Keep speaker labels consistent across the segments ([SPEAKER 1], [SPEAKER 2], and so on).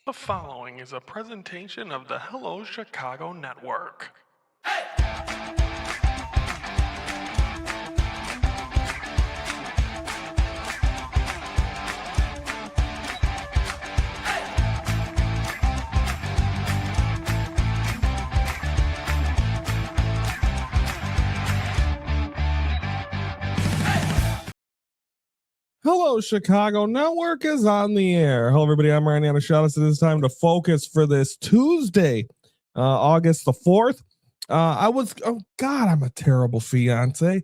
[SPEAKER 1] The following is a presentation of the Hello Chicago Network.
[SPEAKER 2] Hello, Chicago Network is on the air. Hello, everybody. I'm Ryan Yanishalis. It is time to focus for this Tuesday, August the 4th. I'm a terrible fiance.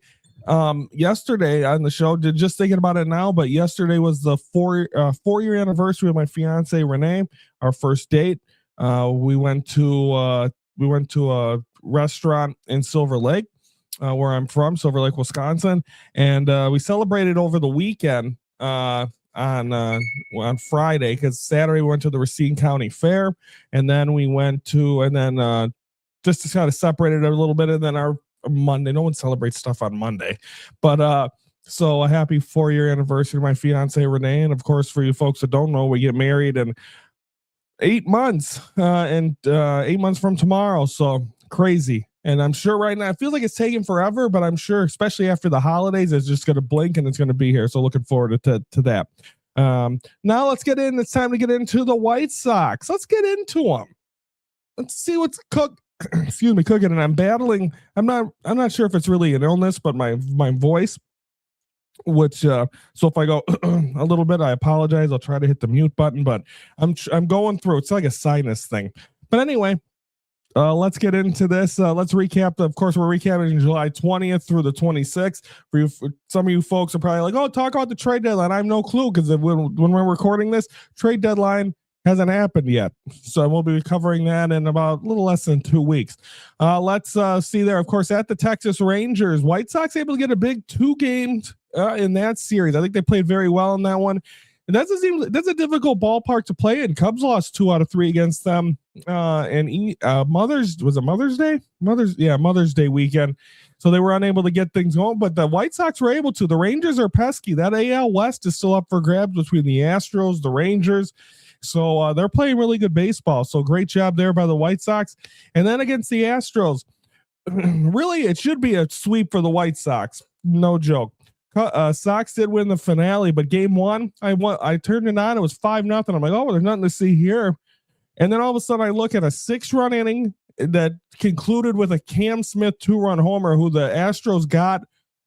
[SPEAKER 2] Yesterday on the show, just thinking about it now, but yesterday was the four-year anniversary of my fiance Renee, our first date. We went to a restaurant in Silver Lake. Where I'm from, Silver Lake, Wisconsin, and we celebrated over the weekend on Friday, because Saturday we went to the Racine County Fair, and then just to kind of separate it a little bit, and then our Monday. No one celebrates stuff on Monday, but so a happy 4-year anniversary of my fiance Renee, and of course, for you folks that don't know, we get married in 8 months, and 8 months from tomorrow. So crazy. And I'm sure right now it feels like it's taking forever, but I'm sure, especially after the holidays, it's just going to blink and it's going to be here. So looking forward to that. Now let's get in. It's time to get into the White Sox. Let's get into them. Let's see what's cooking. And I'm battling. I'm not sure if it's really an illness, but my voice, which so if I go a little bit, I apologize. I'll try to hit the mute button, but I'm going through. It's like a sinus thing. But anyway, let's get into this. Let's recap. Of course, we're recapping July 20th through the 26th. For some of you folks are probably like, "Oh, talk about the trade deadline." I have no clue, because when we're recording this, trade deadline hasn't happened yet. So we'll be covering that in about a little less than 2 weeks. Let's see there. Of course, at the Texas Rangers, White Sox able to get a big 2 games in that series. I think they played very well in that one. And that's a difficult ballpark to play in. Cubs lost 2 out of 3 against them. Mother's Day weekend. So they were unable to get things going, but the White Sox were able to. The Rangers are pesky. That AL West is still up for grabs between the Astros, the Rangers. So they're playing really good baseball. So great job there by the White Sox. And then against the Astros, really, it should be a sweep for the White Sox. No joke. Sox did win the finale, but game 1, I turned it on. It was 5-0. I'm like, oh, there's nothing to see here. And then all of a sudden I look at a 6-run inning that concluded with a Cam Smith 2-run homer, who the Astros got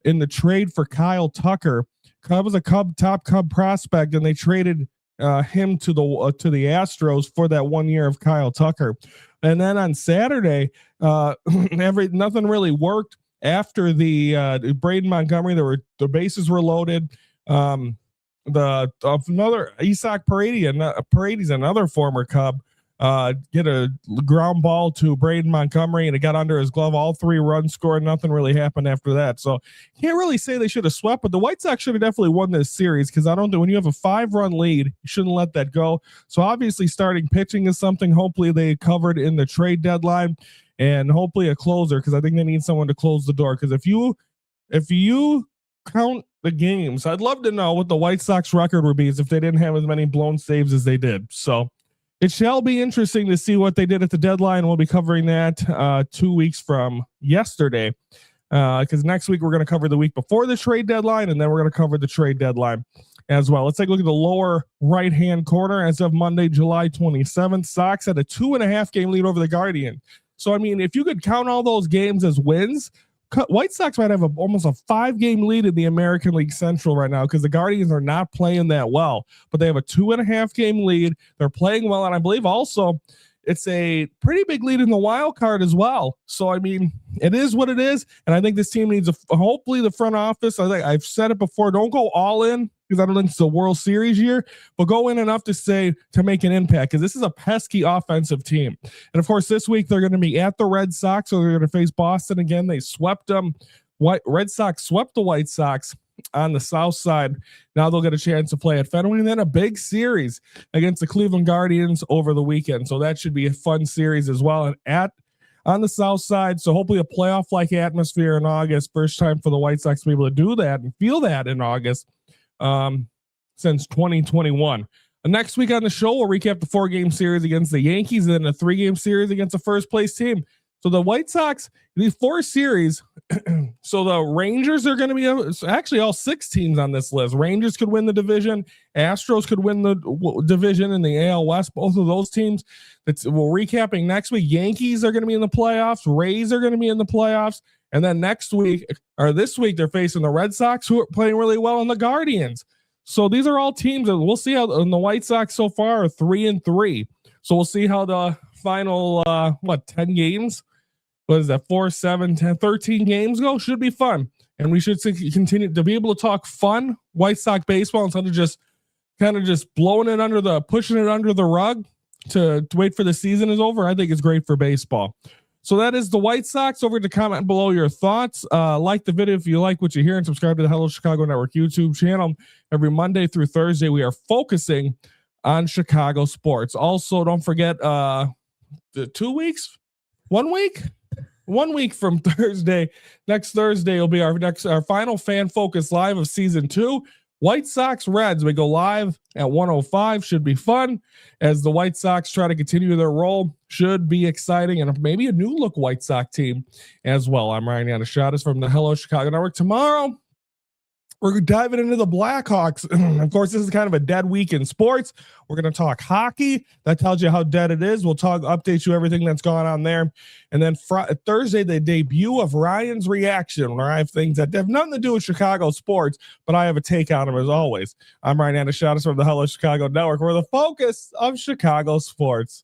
[SPEAKER 2] in the trade for Kyle Tucker. That was a top Cub prospect, and they traded him to the Astros for that 1 year of Kyle Tucker. And then on Saturday, nothing really worked. After the Braden Montgomery, the bases were loaded. Another Isaac Paredes, another former Cub, get a ground ball to Braden Montgomery, and it got under his glove. All 3 runs scored. Nothing really happened after that. So can't really say they should have swept, but the White Sox should have definitely won this series, because I don't think when you have a 5-run lead, you shouldn't let that go. So obviously starting pitching is something hopefully they covered in the trade deadline. And hopefully a closer, because I think they need someone to close the door. Because if you count the games, I'd love to know what the White Sox record would be if they didn't have as many blown saves as they did. So it shall be interesting to see what they did at the deadline. We'll be covering that 2 weeks from yesterday, because next week we're going to cover the week before the trade deadline, and then we're going to cover the trade deadline as well. Let's take a look at the lower right-hand corner. As of Monday, July 27th, Sox had a 2.5 game lead over the Guardians. So, I mean, if you could count all those games as wins, White Sox might have almost a 5-game lead in the American League Central right now, because the Guardians are not playing that well, but they have a 2.5 game lead. They're playing well. And I believe also it's a pretty big lead in the wild card as well. So, I mean, it is what it is. And I think this team needs hopefully the front office. I think I've said it before, don't go all in, because I don't think it's a World Series year, but go in enough to make an impact, because this is a pesky offensive team. And of course, this week they're going to be at the Red Sox, so they're going to face Boston again. They swept them. Red Sox swept the White Sox on the south side. Now they'll get a chance to play at Fenway, and then a big series against the Cleveland Guardians over the weekend. So that should be a fun series as well. And on the south side, so hopefully a playoff-like atmosphere in August. First time for the White Sox to be able to do that and feel that in August since 2021. Next week on the show, we'll recap the 4-game series against the Yankees and then a 3-game series against the first place team. So the White Sox, these 4 series. So the Rangers are going to be actually all 6 teams on this list. Rangers could win the division. Astros could win the division in the AL West. Both of those teams. We're recapping next week. Yankees are going to be in the playoffs. Rays are going to be in the playoffs. And then next week or this week, they're facing the Red Sox, who are playing really well, and the Guardians. So these are all teams that we'll see how the White Sox so far are 3-3. So we'll see how the final 10 games. What is that? 4, 7, 10, 13 games go. Should be fun. And we should continue to be able to talk fun White Sox baseball instead of just kind of just pushing it under the rug to wait for the season is over. I think it's great for baseball. So that is the White Sox. Over to comment below your thoughts. Like the video if you like what you hear, and subscribe to the Hello Chicago Network YouTube channel. Every Monday through Thursday, we are focusing on Chicago sports. Also, don't forget the 2 weeks, 1 week. 1 week from Thursday, next Thursday will be our final fan focus live of season 2. White Sox Reds. We go live at 1:05. Should be fun as the White Sox try to continue their role. Should be exciting and maybe a new look White Sox team as well. I'm Ryan Yanishatis from the Hello Chicago Network. Tomorrow, we're diving into the Blackhawks. Of course, this is kind of a dead week in sports. We're going to talk hockey. That tells you how dead it is. We'll update you everything that's going on there. And then Thursday, the debut of Ryan's Reaction, where I have things that have nothing to do with Chicago sports, but I have a take on them as always. I'm Ryan Yanishatis from the Hello Chicago Network. We're the focus of Chicago sports.